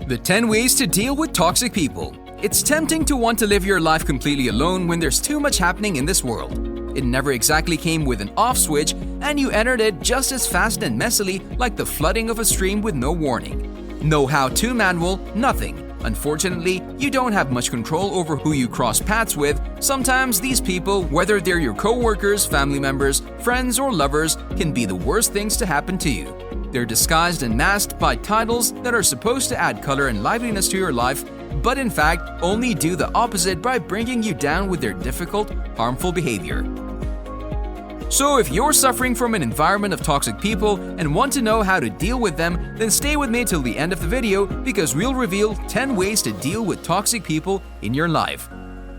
The 10 ways to deal with toxic people. It's tempting to want to live your life completely alone when there's too much happening in this world. It never exactly came with an off switch, and you entered it just as fast and messily like the flooding of a stream with no warning. No how-to manual, nothing. Unfortunately, you don't have much control over who you cross paths with. Sometimes these people, whether they're your co-workers, family members, friends, or lovers, can be the worst things to happen to you. They're disguised and masked by titles that are supposed to add color and liveliness to your life, but in fact only do the opposite by bringing you down with their difficult, harmful behavior. So if you're suffering from an environment of toxic people and want to know how to deal with them, then stay with me till the end of the video because we'll reveal 10 ways to deal with toxic people in your life.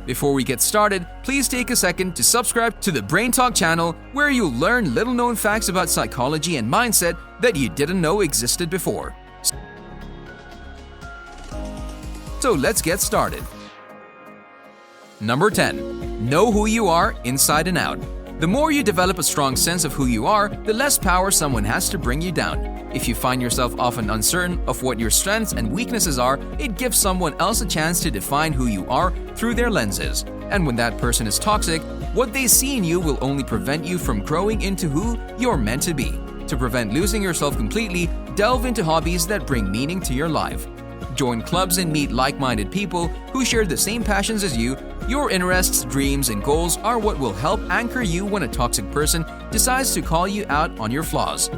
Before we get started, please take a second to subscribe to the Brain Talk channel where you'll learn little-known facts about psychology and mindset that you didn't know existed before. So let's get started. Number 10. Know who you are inside and out. The more you develop a strong sense of who you are, the less power someone has to bring you down. If you find yourself often uncertain of what your strengths and weaknesses are, it gives someone else a chance to define who you are through their lenses. And when that person is toxic, what they see in you will only prevent you from growing into who you're meant to be. To prevent losing yourself completely, delve into hobbies that bring meaning to your life. Join clubs and meet like-minded people who share the same passions as you. Your interests, dreams, and goals are what will help anchor you when a toxic person decides to call you out on your flaws.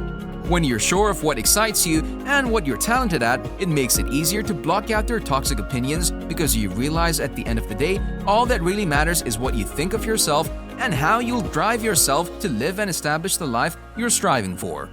When you're sure of what excites you and what you're talented at, it makes it easier to block out their toxic opinions because you realize at the end of the day, all that really matters is what you think of yourself and how you'll drive yourself to live and establish the life you're striving for.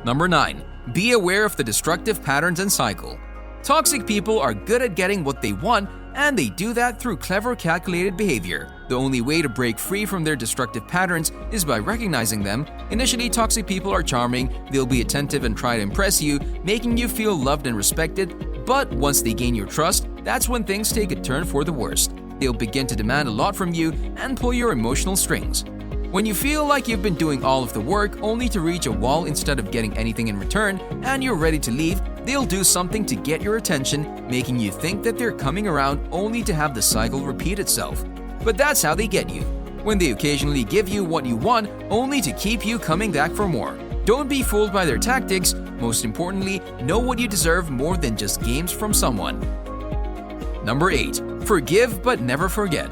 Number 9. Be aware of the destructive patterns and cycle. Toxic people are good at getting what they want, and they do that through clever, calculated behavior. The only way to break free from their destructive patterns is by recognizing them. Initially, toxic people are charming, they'll be attentive and try to impress you, making you feel loved and respected. But once they gain your trust, that's when things take a turn for the worst. They'll begin to demand a lot from you and pull your emotional strings. When you feel like you've been doing all of the work only to reach a wall instead of getting anything in return, and you're ready to leave, they'll do something to get your attention, making you think that they're coming around only to have the cycle repeat itself. But that's how they get you. When they occasionally give you what you want, only to keep you coming back for more. Don't be fooled by their tactics. Most importantly, know what you deserve more than just games from someone. Number 8. Forgive but never forget.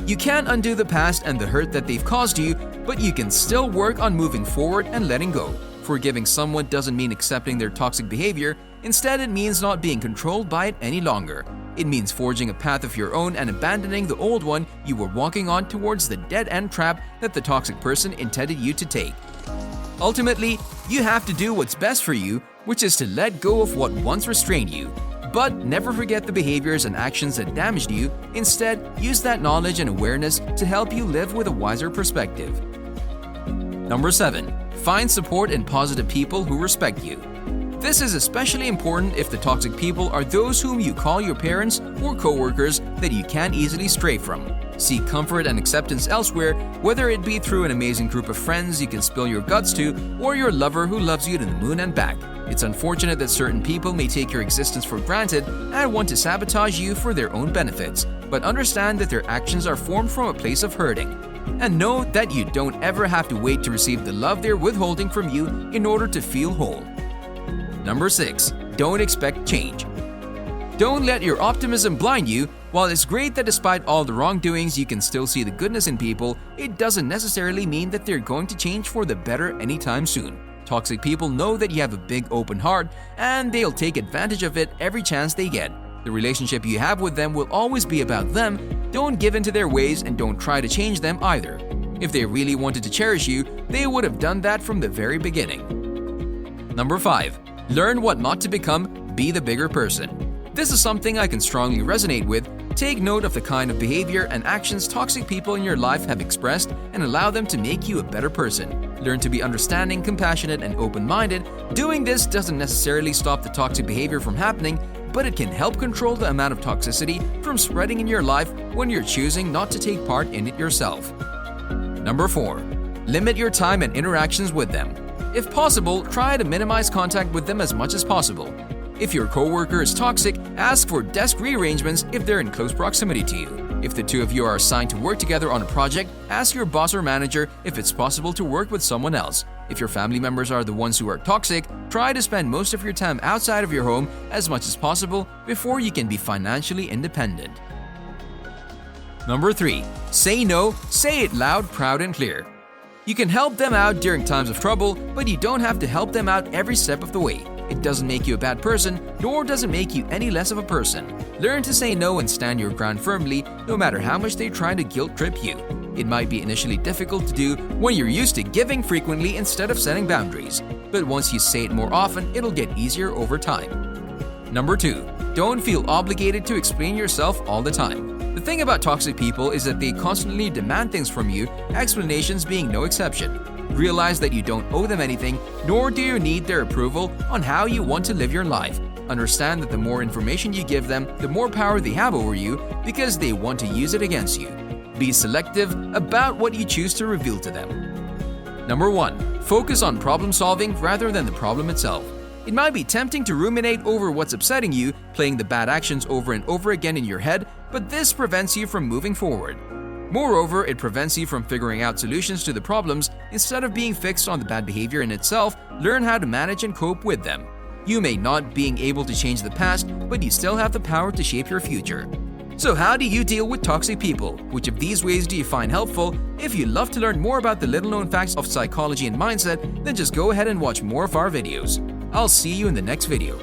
You can't undo the past and the hurt that they've caused you, but you can still work on moving forward and letting go. Forgiving someone doesn't mean accepting their toxic behavior. Instead, it means not being controlled by it any longer. It means forging a path of your own and abandoning the old one you were walking on towards the dead-end trap that the toxic person intended you to take. Ultimately, you have to do what's best for you, which is to let go of what once restrained you. But never forget the behaviors and actions that damaged you. Instead, use that knowledge and awareness to help you live with a wiser perspective. Number 7. Find support in positive people who respect you. This is especially important if the toxic people are those whom you call your parents or co-workers that you can't easily stray from. Seek comfort and acceptance elsewhere, whether it be through an amazing group of friends you can spill your guts to or your lover who loves you to the moon and back. It's unfortunate that certain people may take your existence for granted and want to sabotage you for their own benefits, but understand that their actions are formed from a place of hurting. And know that you don't ever have to wait to receive the love they're withholding from you in order to feel whole. Number 6. Don't expect change. Don't let your optimism blind you. While it's great that despite all the wrongdoings you can still see the goodness in people, it doesn't necessarily mean that they're going to change for the better anytime soon. Toxic people know that you have a big open heart and they'll take advantage of it every chance they get. The relationship you have with them will always be about them. Don't give in to their ways and don't try to change them either. If they really wanted to cherish you, they would have done that from the very beginning. Number 5. Learn what not to become, be the bigger person. This is something I can strongly resonate with. Take note of the kind of behavior and actions toxic people in your life have expressed and allow them to make you a better person. Learn to be understanding, compassionate, and open-minded. Doing this doesn't necessarily stop the toxic behavior from happening, but it can help control the amount of toxicity from spreading in your life when you're choosing not to take part in it yourself. Number 4. Limit your time and interactions with them. If possible, try to minimize contact with them as much as possible. If your coworker is toxic, ask for desk rearrangements if they're in close proximity to you. If the two of you are assigned to work together on a project, ask your boss or manager if it's possible to work with someone else. If your family members are the ones who are toxic, try to spend most of your time outside of your home as much as possible before you can be financially independent. Number 3. Say no, say it loud, proud, and clear. You can help them out during times of trouble, but you don't have to help them out every step of the way. It doesn't make you a bad person, nor does it make you any less of a person. Learn to say no and stand your ground firmly, no matter how much they try to guilt-trip you. It might be initially difficult to do when you're used to giving frequently instead of setting boundaries, but once you say it more often, it'll get easier over time. Number 2. Don't feel obligated to explain yourself all the time. The thing about toxic people is that they constantly demand things from you, explanations being no exception. Realize that you don't owe them anything, nor do you need their approval on how you want to live your life. Understand that the more information you give them, the more power they have over you because they want to use it against you. Be selective about what you choose to reveal to them. Number 1. Focus on problem solving rather than the problem itself. It might be tempting to ruminate over what's upsetting you, playing the bad actions over and over again in your head, but this prevents you from moving forward. Moreover, it prevents you from figuring out solutions to the problems. Instead of being fixed on the bad behavior in itself, learn how to manage and cope with them. You may not be able to change the past, but you still have the power to shape your future. So how do you deal with toxic people? Which of these ways do you find helpful? If you'd love to learn more about the little-known facts of psychology and mindset, then just go ahead and watch more of our videos. I'll see you in the next video.